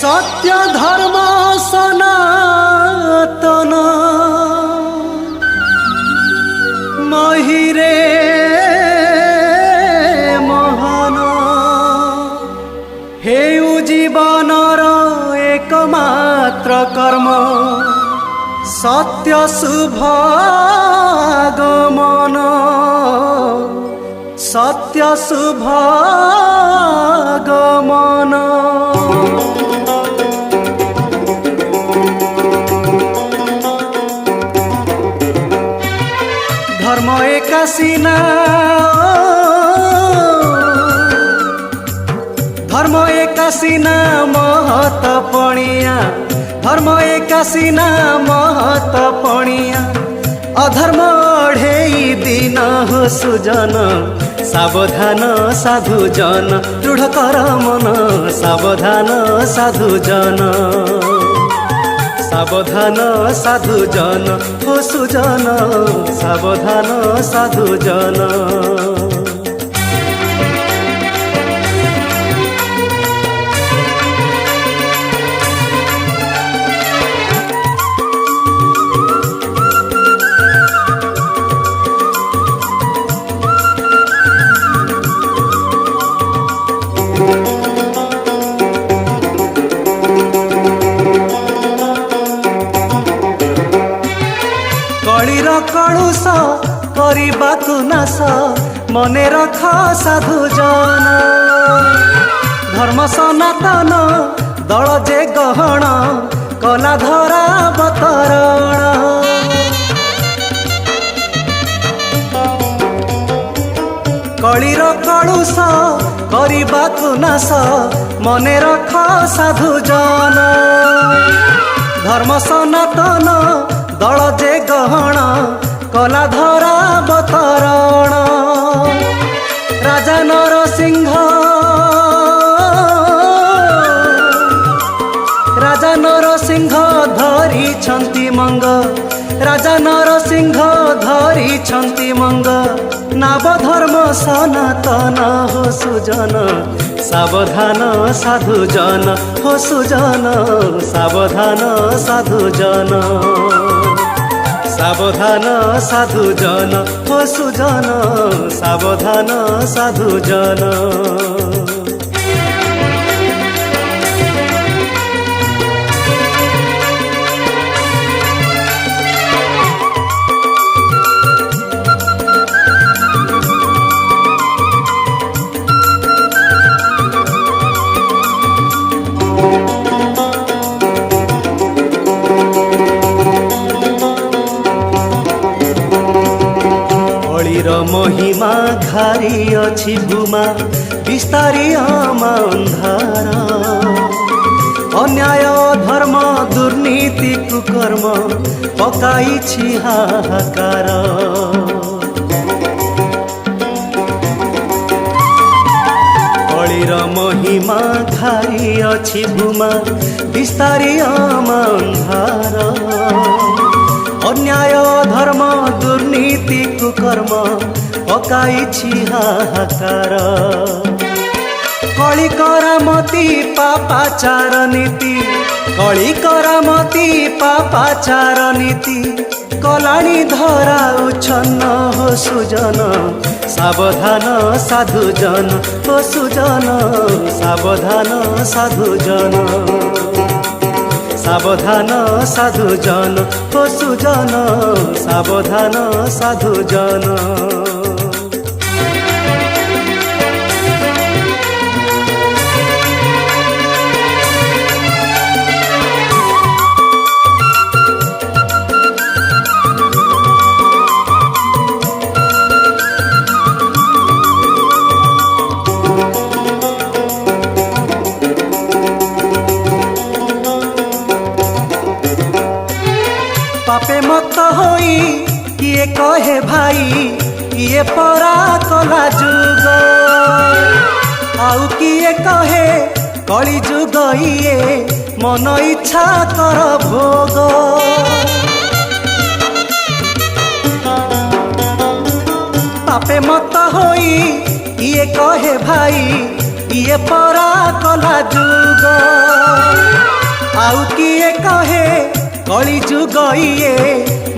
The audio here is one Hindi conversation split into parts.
सत्य धर्म सनातन महिरे महान हेउ जीवनर एकमात्र कर्म सत्य शुभ गमन सत्य शुभ गमन। धर्म एकासीना धर्म एकासीना महत पणिया धर्म एकासीना महत पणिया अधर्म अढ़ेई दिन हो सुजन सावधान साधुजन दृढ़ कर मन सावधान साधुजन सावधान साधुजन हो सुजन सावधान साधुजन। कलिर कलुष करबाकु नाश मने रख साधुजन धर्म सनातन दल जे गहन कला धरा बतरण कलिर कलुष करबाकु नाश मने रख साधुजन धर्म सनातन दल जे गहन कला धरा बतरण राजा नरसिंह धरी छंती मंग राजा नरसिंह धरी छंती मंग नाव धर्म सनातन हो सुजन सावधान साधुजन हो सुजन सावधान साधुजन सावधान साधुजन हो सुजन सावधान साधुजन। महिमा घारी अछि भूमा विस्तारी अंधार अन्याय धर्म दुर्नीति कुकर्म पकाई हाहाकार कलिर महिमा घारी अछि भूमा विस्तारी अंधार अन्याय धर्म दुर्नीति कुकर्म पकाई हाहाकार कली करामती पापाचार नीति कली करामती पापाचार नीति कलाणी धरा उच्छन्न हो सुजन सावधान साधुजन हो सुजन सावधान साधुजन सावधान साधुजन हो सुजन सावधान साधुजन। पापे मत होई किए कहे भाई किए परा कला जुग आउ किए कहे कली जुग इए मन इच्छा कर भोग पापे मत होई किए कहे भाई किए परा कला जुग आउ किए कहे कली जुग इए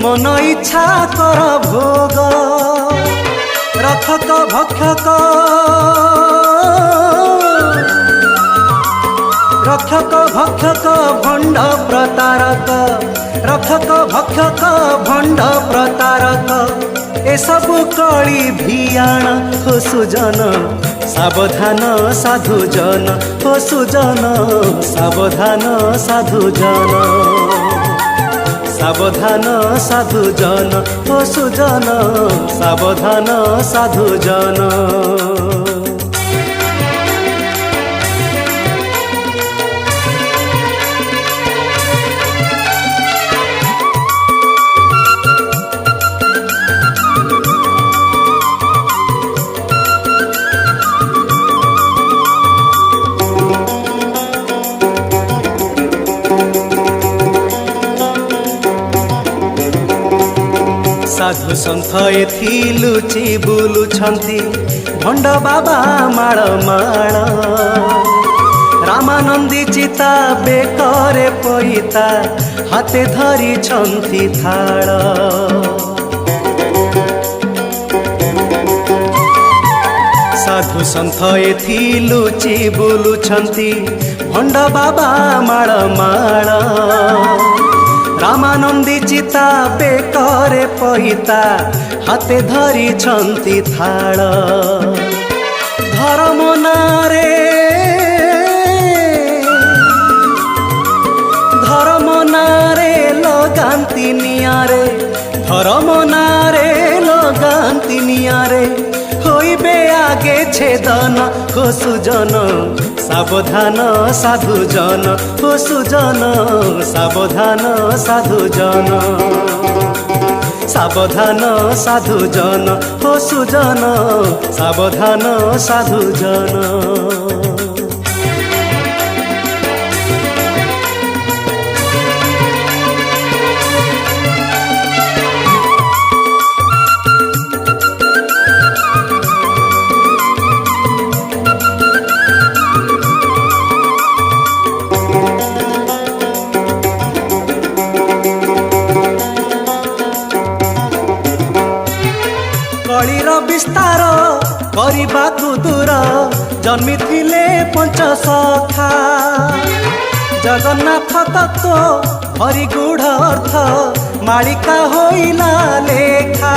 मन इच्छा कर भोग रक्षक भक्षक रक्षक भक्षक भंड प्रतारक रक्षक भक्षक भंड प्रतारक ए सबु कली भियाण हो सुजन सावधान साधुजन हो सुजन सावधान साधुजन सावधान साधुजन हो सुजन सावधान साधुजन साधु सन्थ एथि लुचि बुलुछन्ति भंड बाबा माळ माळ रामानंदी चिता बेकरे पैता हाते धरी छन्ति थाळ साधु सन्थ एथि लुचि बुलुछन्ति भंड बाबा माळ माळ रामानंदी चिता बेकरे पैता हाते धरी छन्ति थाळ धर्म नारे लगान्ति नियारे धर्म नारे लगान्ति नियारे होइबे आगे छेदन हो सुजन सावधान साधुजन हो सुजन सावधान साधुजन सावधान साधुजन हो सुजन सावधान साधुजन कलिर विस्तार करबाकु दूर जन्मी थिले पंचसखा जगन्नाथ तत्व हरि गूढ़ अर्थ मालिका होइला लेखा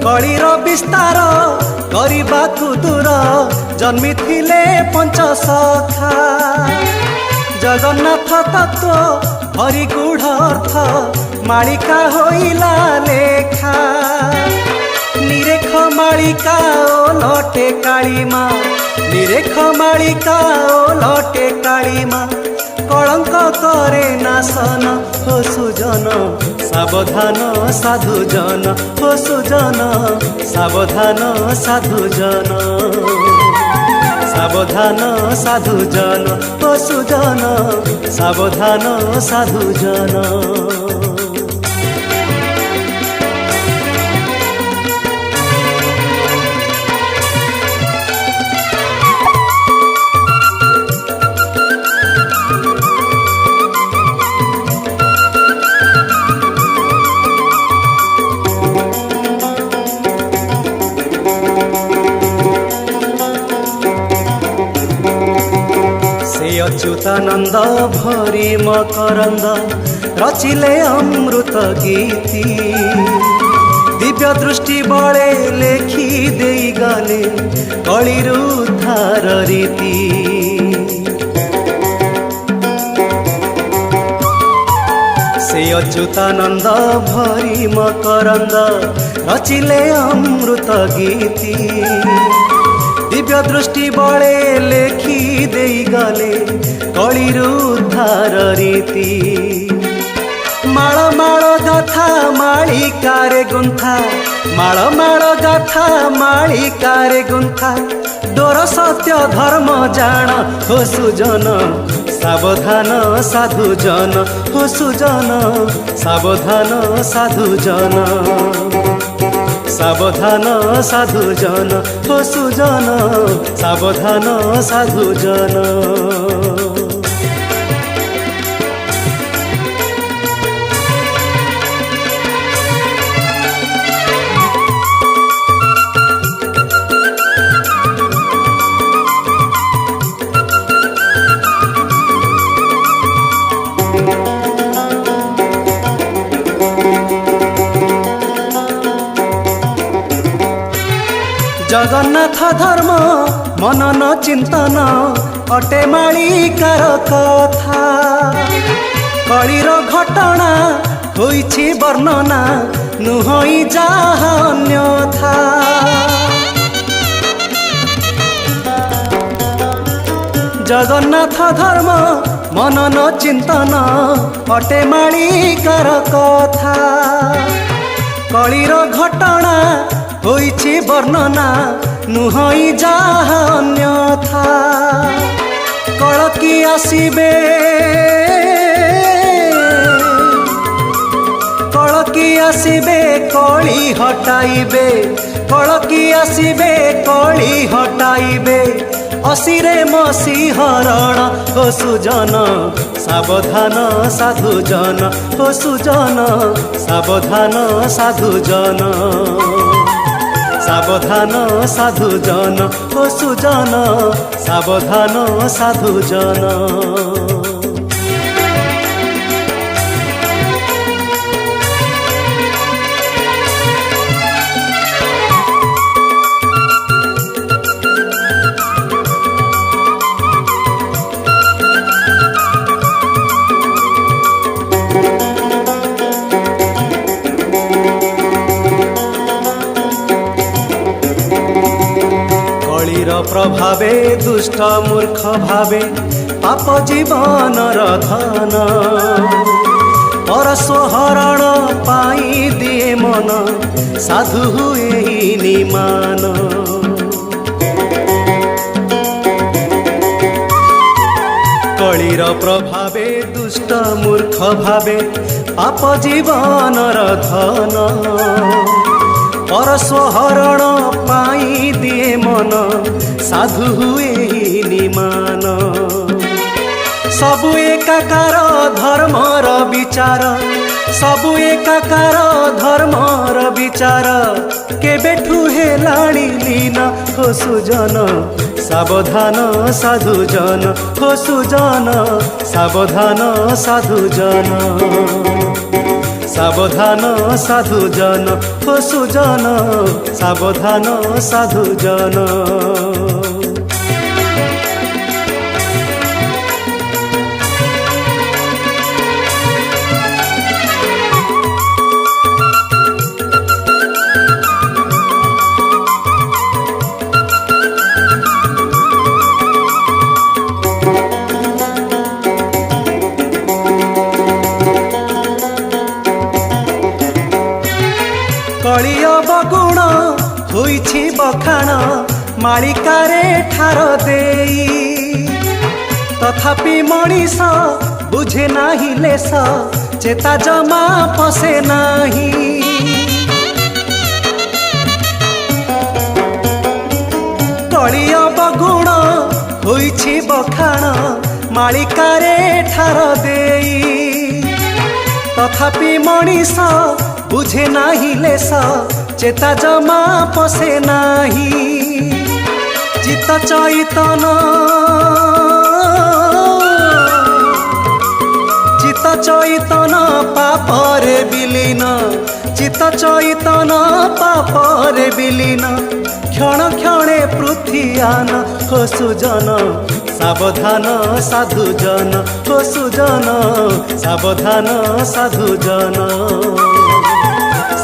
कलिर विस्तार करबाकु दूर जन्मी थिले पंचसखा जगन्नाथ तत्व हरि गूढ़ अर्थ मालिका होइला लेखा निरेख मालिका ओलटे कालीमा निरेख मालिका ओलटे कालीमा कलंक करे नाशन हो सुजन सावधान साधुजन हो सुजन सावधान साधुजन सावधान साधुजन हो सुजन सावधान साधुजन अच्युतानंद भरी मकरंद रचिले अमृत गीति दिव्य दृष्टि बड़े लेखी देई गले कलिरु उद्धार रीति से अच्युतानंद भरी मकरंद रचिले अमृत गीति दिव्य दिव्य दृष्टि बड़े लेखि देई गले कलिरु उद्धार रीति माळ माळ गाथा माळिकारे गुंथा माळ माळ गाथा माळिकारे गुंथा डोर सत्य धर्म जान हो सुजन सावधान साधुजन हो सुजन सावधान साधुजन सावधान साधुजन हो सुजन सावधान साधुजन जगन्नाथ धर्म मनन चिंतन अटे माळिकार कथा कलिर घटना होइछि वर्णना नुहई जाहा अन्यथा जगन्नाथ धर्म मनन चिंतन अटे माळिकार कथा कलिर घटना होइछि वर्णना नुहई जाहा अन्यथा कलकी आसिबे कली हटाइबे कलकी आसिबे कली हटाइबे असिरे मसी हरण हो सुजन सावधान साधुजन हो सुजन सावधान साधुजन सावधान साधुजन हो सुजन सावधान साधुजन प्रभावे दुष्ट मूर्ख भावे पाप जीवन धन परस्वहरण पाई दिए मन साधु हुए निमान कलिर प्रभावे दुष्ट मूर्ख भावे पाप जीवन धन परस्वहरण पाई दिए मन साधु हुए निमान सबु एकाकार धर्मर विचार सबु एकाकार धर्मर विचार केबेठु हेलाणी लीन हो सुजन सावधान साधुजन हो सुजन सावधान साधुजन सावधान साधुजन हो सुजन सावधान साधुजन कलिय बगुण होइछि बखाण माळिकारे ठार देई तथापि मनीष बुझे नाही लेस चेता जमा पसे नाही कलिय बगुण होइछि बखाण माळिकारे ठार देई तथापि मनीष बुझे नाही लेस चेता जमा पसे नाही चित्त चैतन चित्त चैतन पापरे विलीन चित्त चैतन पापरे विलीन क्षण क्षणे पृथियान हो सुजन सावधान साधुजन हो सुजन सावधान साधुजन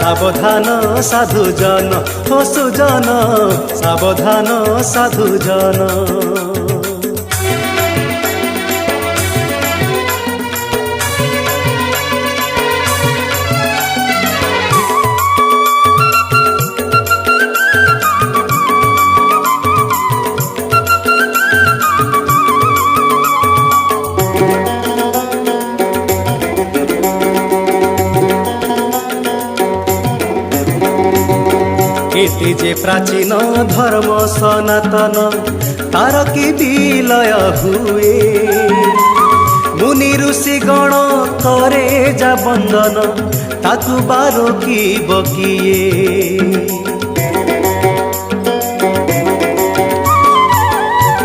सावधान साधुजन हो सुजन सावधान साधुजन। केते जे प्राचीन धर्म सनातन तार कि विलय हुए। मुनि ऋषि गण करे जा बंदन ताकु बारो की बकिए।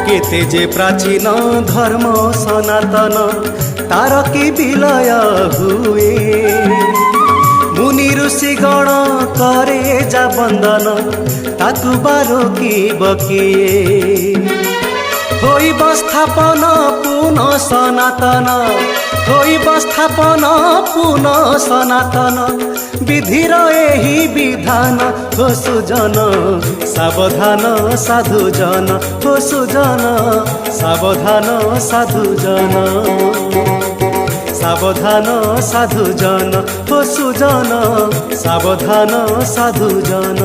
केते जे प्राचीन धर्म सनातन तार कि विलय हुए। मुनि ऋषि गण करे जा बंदन ताकु बारो की बकिए। होइब स्थापन पुनः सनातन होइब स्थापन पुनः सनातन विधिर एही विधान हो सुजन सावधान साधुजन हो सुजन सावधान साधुजन। सावधान साधुजन हो सुजन सावधान साधुजन।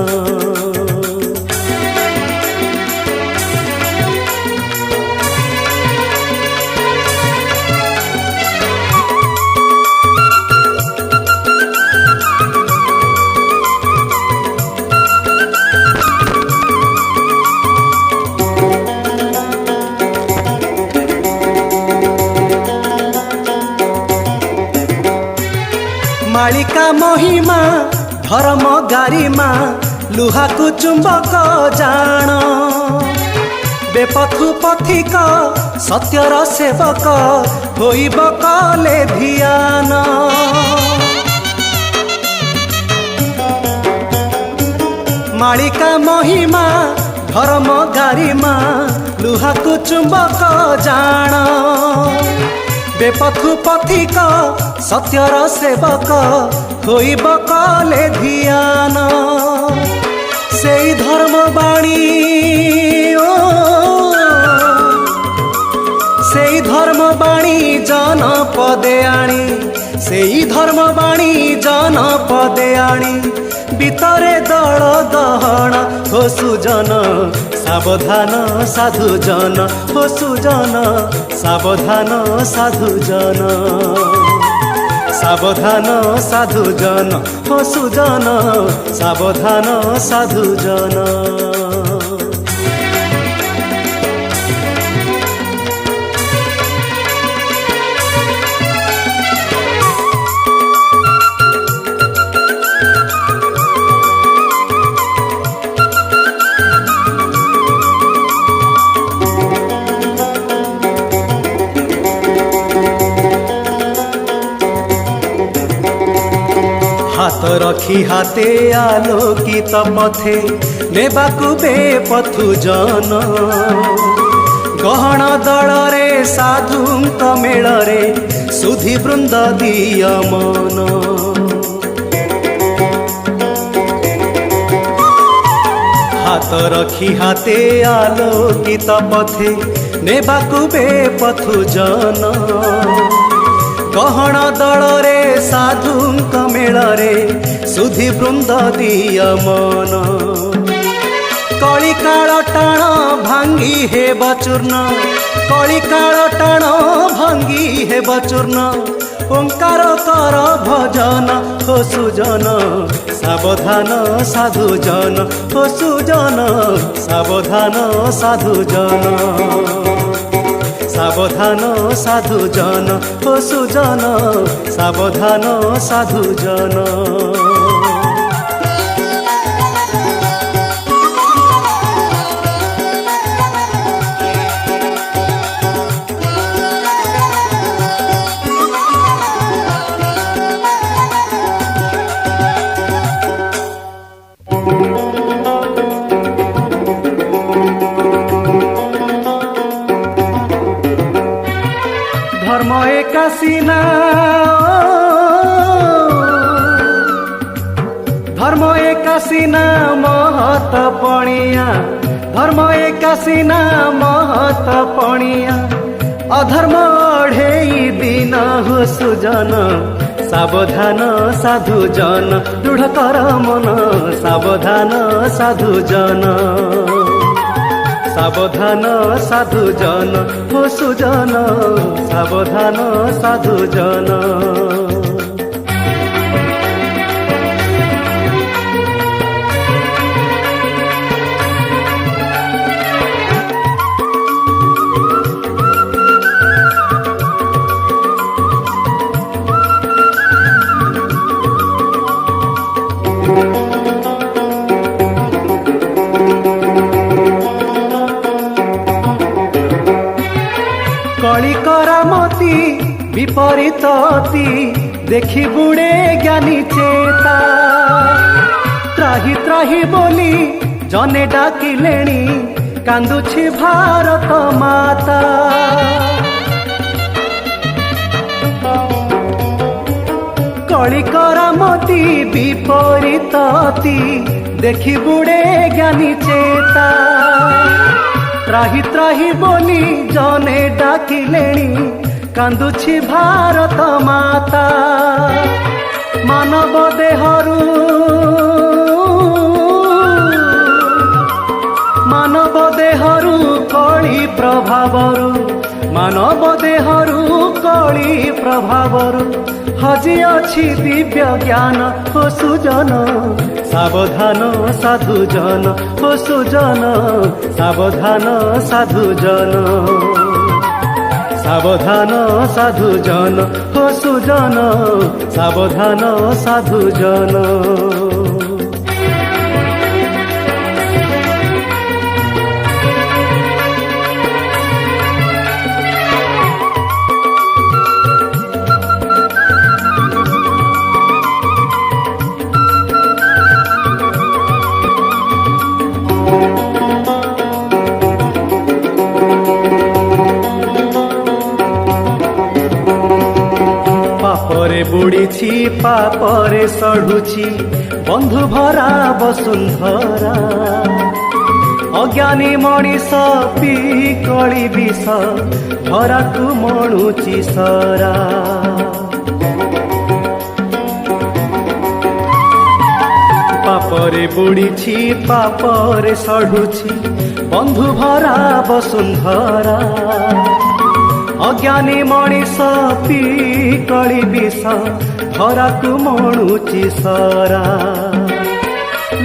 मालिका महिमा धर्म गारिमा लुहा को चुंबक जान। बेपथु पथिक सत्यर सेवक होइब कले ध्यान। मालिका महिमा धर्म गारिमा लुहा को चुंबक जान। बेपथु पथिक सत्यर सेवक होइब कले ध्यान। सेई धर्म बाणी सेई धर्म बाणी जन पदे आणी सेई धर्म बाणी जन पदे आणी बितरे दल दहण हो सुजन सावधान साधुजन हो सुजन सावधान साधुजन। सावधान साधुजन हो सुजन सावधान साधुजन। हाथ रखी हाथे आलोकित पथे नेबाकु बेपथु जन। गहन दल रे साधुंक मेल रे सुधि वृंद दिय मन। हाथ रखी हाथे आलोकित पथे नेबाकु बेपथु जन। गहन दल रे साधुंक मेल रे सुधि वृंद दिय मन। कलिकाल टाण भांगी हेब चूर्ण कलिकाल टाण भांगी हेब चूर्ण। ओंकार कर भजन हो सुजन सावधान साधुजन हो सुजन सावधान साधुजन। सावधान साधुजन हो सुजन सावधान साधुजन। धर्म एकासीना धर्म एकासिना महत पणिया धर्म एकासिना महत पणिया अधर्म अढ़ेई दिन हो सुजन सावधान साधु जन दृढ़ कर मन सावधान साधु जन सावधान साधु जन हो सुजन सावधान साधु जन कली करामती विपरीत अति देखी बुड़े ज्ञानी चेता त्राही त्राही बोली जने डाकिलेणी कांदुछि भारत माता कली करामती विपरीत अति देखी बुड़े ज्ञानी चेता त्राही त्राही बोली जने डाकिलेणी कांदुछि भारत माता मानव देहरु कली प्रभावरु मानव देहरु कली प्रभावरु हजी अछि दिव्य ज्ञान हो सुजन सावधान साधु जन हो सुजन सावधान साधु जन सावधान साधु जन हो सुजन सावधान साधु जन पापरे बुड़ीछि पापरे सढ़ुछि बंधु भरा वसुंधरा अज्ञानी मनीष पी कली विष धरा तू मणुछि सरा पापरे बुड़ीछि पापरे सढ़ुछि बंधु भरा वसुंधरा अज्ञानी मनीष पी कली विष धरा तू मणुछि सरा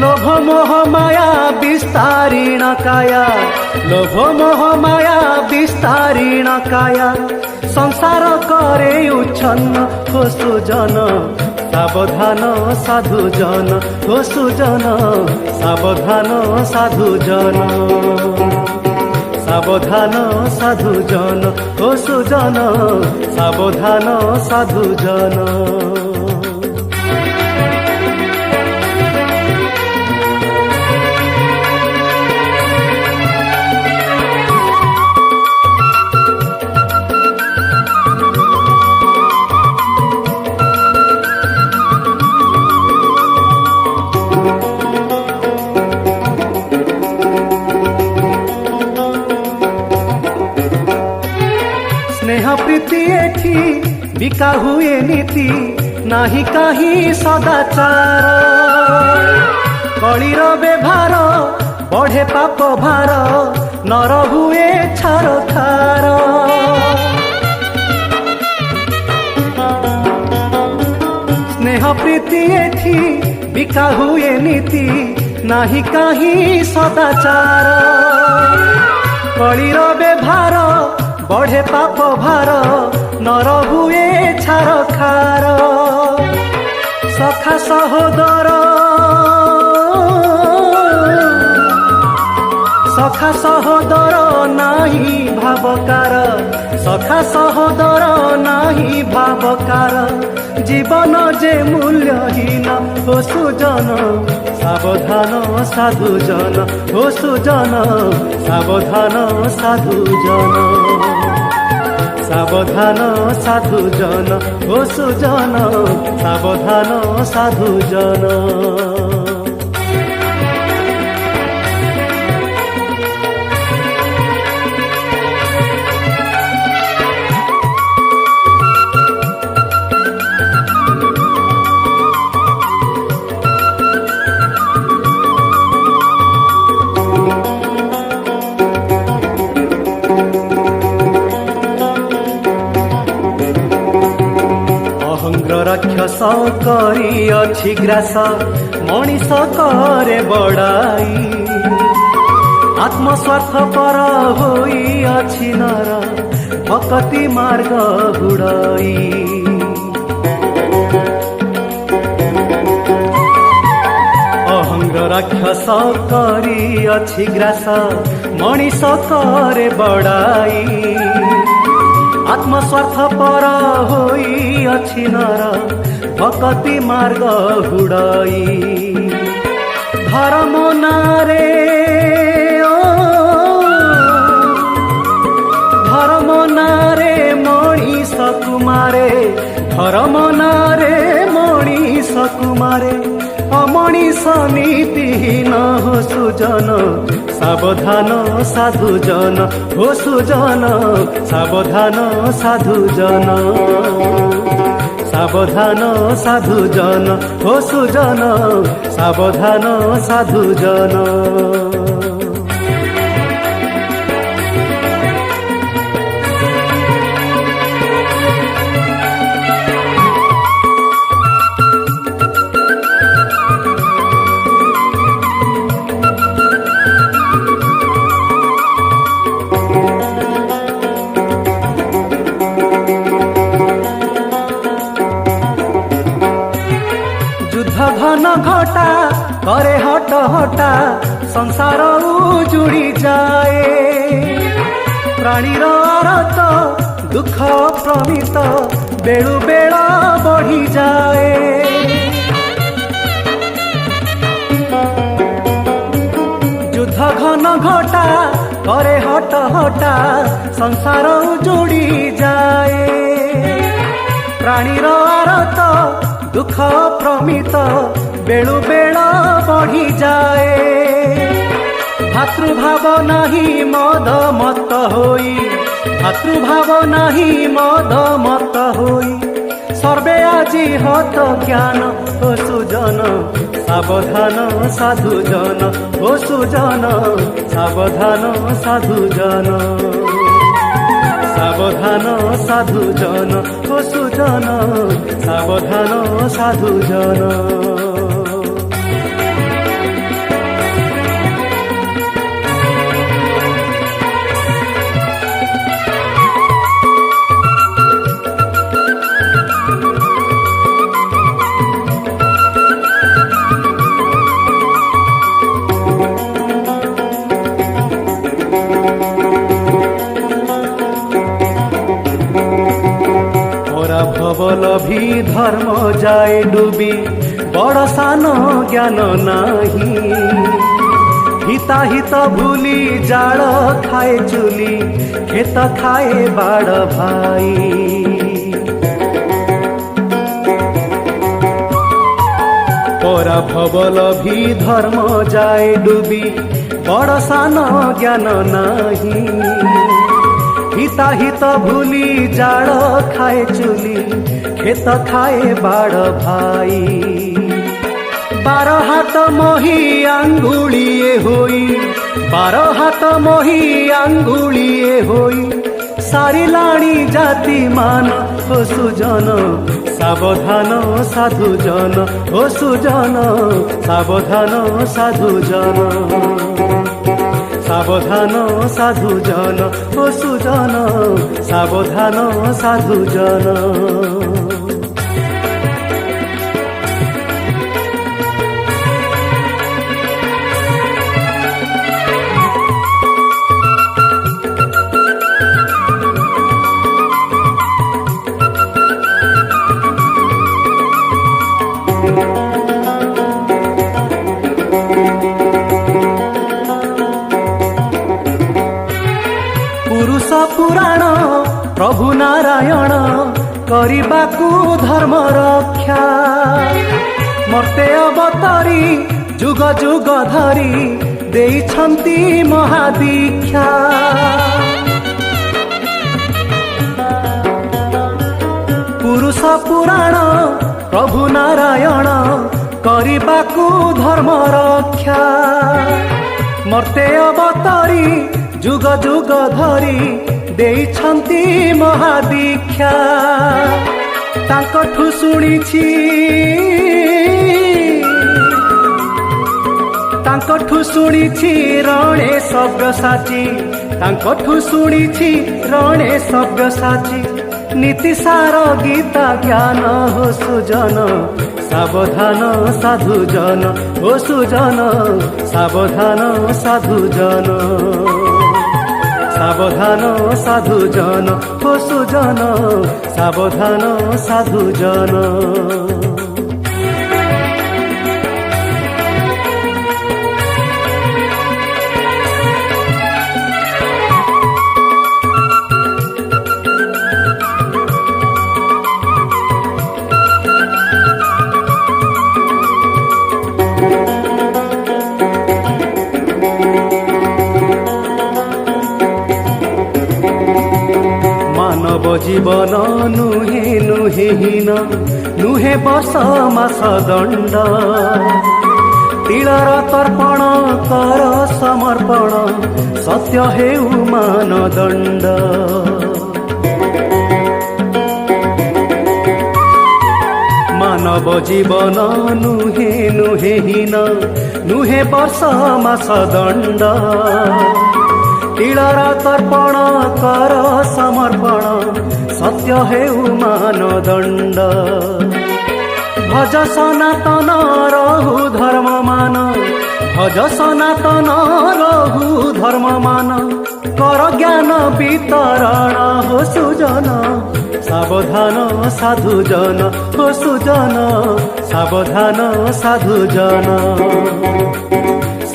लोभ मोह माया विस्तारीण काया लोभ मोह माया विस्तारीण काया संसार करे उच्छन्न हो सुजन सावधान साधु जन हो सुजन सावधान साधु जन सावधान साधु जन हो सुजन सावधान साधु जन स्नेह प्रीति एठी बिका हुए नीति नाही काही सदाचार कलीर व्यवहार बढ़े पाप भार नर हुए छार खार स्नेह प्रीति एठी बिका हुए नीति नाही काही सदाचार कलीर व्यवहार बढ़े पाप भार नर हुए छार खार सखा सहोदर सखा सहोदर नाही भावकार सखा सहोदर नाही भावकार जीवन जे मूल्यहीन हो सुजन सावधान साधु जन हो सुजन सावधान साधु जन सावधान साधुजन ओ सुजन सावधान साधुजन। राक्षस करी अछि ग्रास मनीष करे बड़ाई आत्मस्वार्थ पर होई अछि नर भक्ति मार्ग गुड़ाई। अहंग्र राक्षस करी अछि ग्रास मनीष करे बड़ाई आत्मस्वार्थ पर होई अछि नर भक्ति मार्ग हुड़ाई। धर्म नारे धर्म नारे मणिष कुमारे धर्म नारे मणिष कुमारे अमणिष नीतिहीन हो सुजन सावधान साधुजन हो सुजन सावधान साधुजन सावधान साधुजन हो सुजन सावधान साधुजन। घन घटा करे हट हटा संसार उजुड़ी जाए प्राणीर अरत दुख प्रमित बेलु बेला बढ़ी जाए। युद्ध घन घटा करे हट हटा संसार उजुड़ी जाए प्राणीर अरत दुख प्रमित बेलु बेला बढ़ी जाए। भातृभाव नहीं मद मत होई भातृभाव नहीं मद मत होई सर्वे আজি हत ज्ञान ओ सुजन सावधान साधुजन ओ सुजन सावधान साधुजन सावधान साधुजन ओ सुजन सावधान साधुजन। भवलभी धर्म जाए डूबी बड़ सान ज्ञान नाही हिता हित भूली जाल खाए चुली खेत खाए बाड़ भाई। परा भवलभी धर्म जाए डूबी बड़ सान ज्ञान नाही हिता हित भूली जाल खाए चुली खेत खाए बाड़ भाई। 12 हाथ मोही आंगुलिए होई 12 हाथ मोही आंगुलिए होई सारिलाणी जाति मान ओ सुजन सावधान साधुजन ओ सुजन सावधान साधुजन सावधान साधुजन ओ सुजन सावधान साधुजन। पुरुष पुराण प्रभु ना କରିବାକୁ धर्म रक्षा मर्ते अवतारी जुग जुग धरी देइछन्ति महादीक्षा पुरुष पुराण प्रभु नारायण କରିବାକୁ धर्म रक्षा मर्ते अवतारी जुग जुग धरी देइछन्ति महादीक्षा तांकठु शुणिछि तांकठु शुणिछि रणे सव्यसाची तांकठु शुणिछि रणे सव्यसाची नीतिसार गीता ज्ञान हो सुजन सावधान साधुजन हो सुजन सावधान साधुजन सावधान साधुजन हो सुजन सावधान साधुजन मानव जीवन नुहे नुहे हीन नुहे वर्ष मास दंड तिलर तर्पण कर समर्पण सत्य हेउ मानदंड मानव जीवन नुहे नुहे हीन नुहे वर्ष मास दंड तिलर तर्पण कर समर्पण सत्य हेउ मानदंड भज सनातन रहु धर्म मान भज सनातन रहु धर्म मान कर ज्ञान वितरण हो सुजन सावधान साधुजन हो सुजन सावधान साधुजन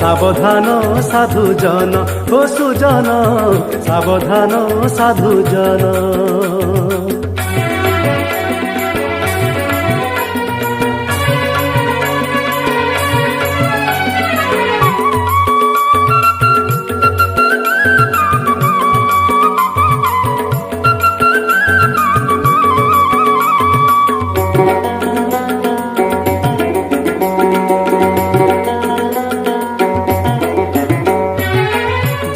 सावधान साधुजन हो सुजन सावधान साधुजन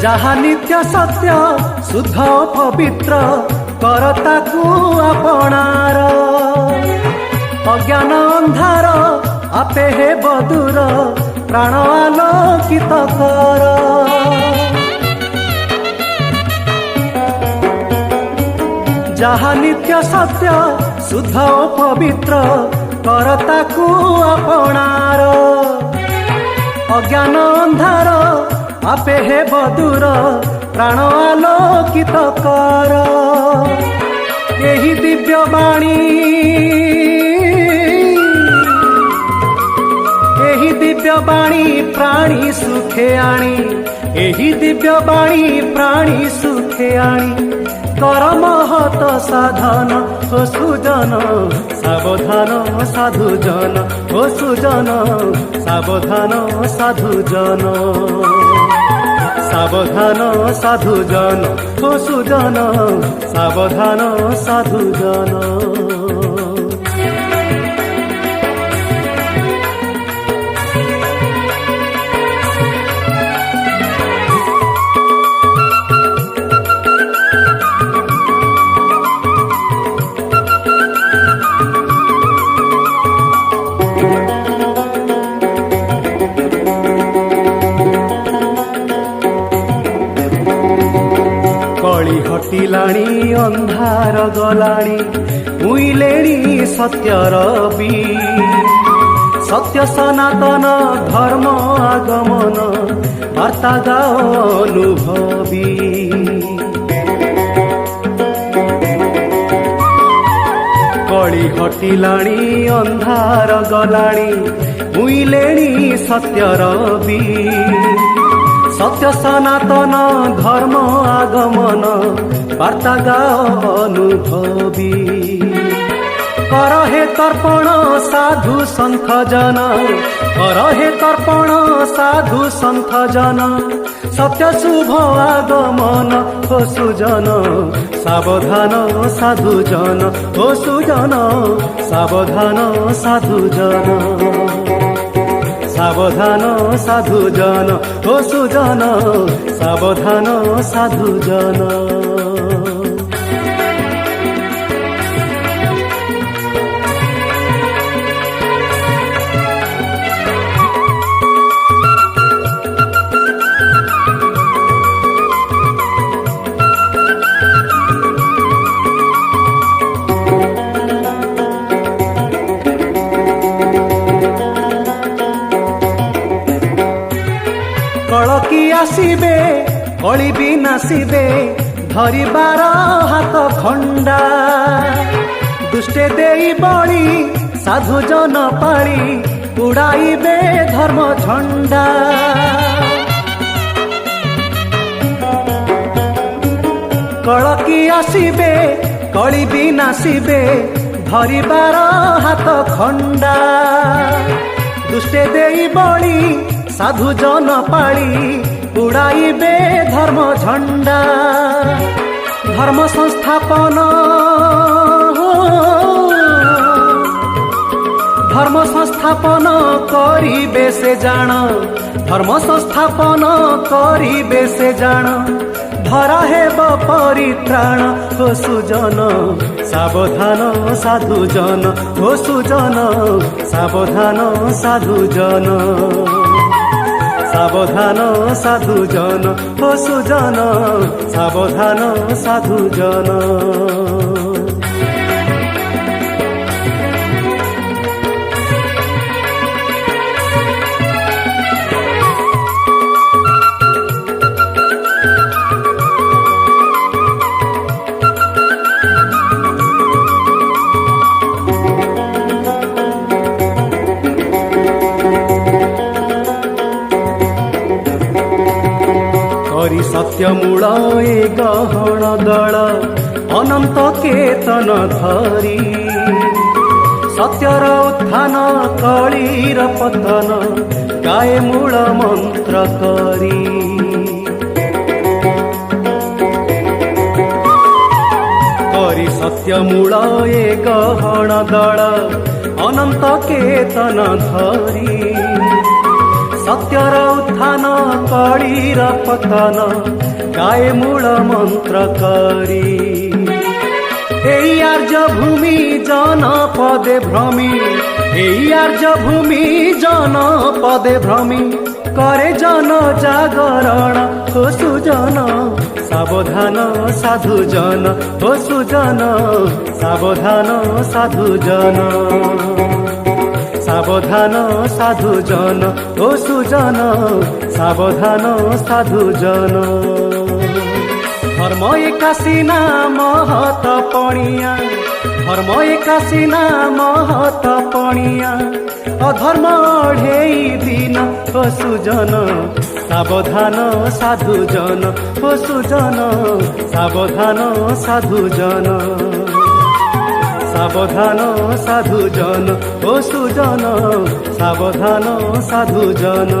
जहा नित्य सत्य शुद्ध पवित्र करताकू आपणार अज्ञान अंधार आपे हे बदूर प्राण आलोकित कर जहा नित्य सत्य शुद्ध पवित्र करताकू आपणार अज्ञान अंधार आपे हे बदूर प्राण आलोकित कर एही दिव्य बाणी एही दिव्य बाणी प्राणी सुखे आणी एही दिव्य बाणी प्राणी सुखे आणी कर महत साधन हो सुजन सावधान साधुजन हो सुजन सावधान साधुजन सावधान साधुजन हो सुजन सावधान साधुजन कली हटिलाणी अंधार गलाणी मुइलेणी सत्यर बी सत्य सनातन धर्म आगमन वार्ता गाओ अनुभवी कली हटिलाणी अंधार गलाणी मुइलेणी सत्यर बी सत्य सनातन धर्म आगमन वार्ता गाओ अनुभवी। तर्पण साधु सन्थ जन करहे तर्पण साधु सन्थ जन सत्य शुभ आगमन हो सुजन सावधान साधु जन हो सुजन सावधान साधु जन सावधान साधु जन हो सुजन सावधान साधु जन। कलकी आसीबे कली भी नासीबे धरिबार हाथ खंडा दुष्टे देई बड़ी साधु जन पाड़ी उड़ाइबे धर्म झंडा। कलकी आसीबे कली भी नासीबे धरिबार हाथ खंडा दुष्टे देई बड़ी साधु जन पाड़ी उड़ाइबे धर्म झंडा। धर्म संस्थापन धर्म संस्थापन करिबे से जान धर्म संस्थापन करिबे से जान धरा हेब परित्राण हो सुजन सावधान साधु जन हो सुजन सावधान साधु जन सावधान साधु जन हो सुजन सावधान साधु जन। सत्य मूल ए गहन दल अनंत केतन धरी सत्यर उत्थान कलीर पतन गाए मूल मंत्र करी। करी सत्य मूल ए गहन दल अनंत केतन धरी सत्यर उत्थान कलीर पतन गाए मूल मंत्र करी। एई आर्य भूमि जन पदे भ्रमी एई आर्य भूमि जन पदे भ्रमी करे जन जागरण हो सुजन सावधान साधु जन हो सुजन सावधान साधु जन सावधान साधु जन हो सुजन सावधान साधु जन। धर्म एकासीना महत पणिया धर्म एकासीना महत पणिया अधर्म ढेई दिन हो सुजन सावधान साधु जन हो सुजन सावधान साधु जन सावधान साधु जन हो सुजन सावधान साधु जन।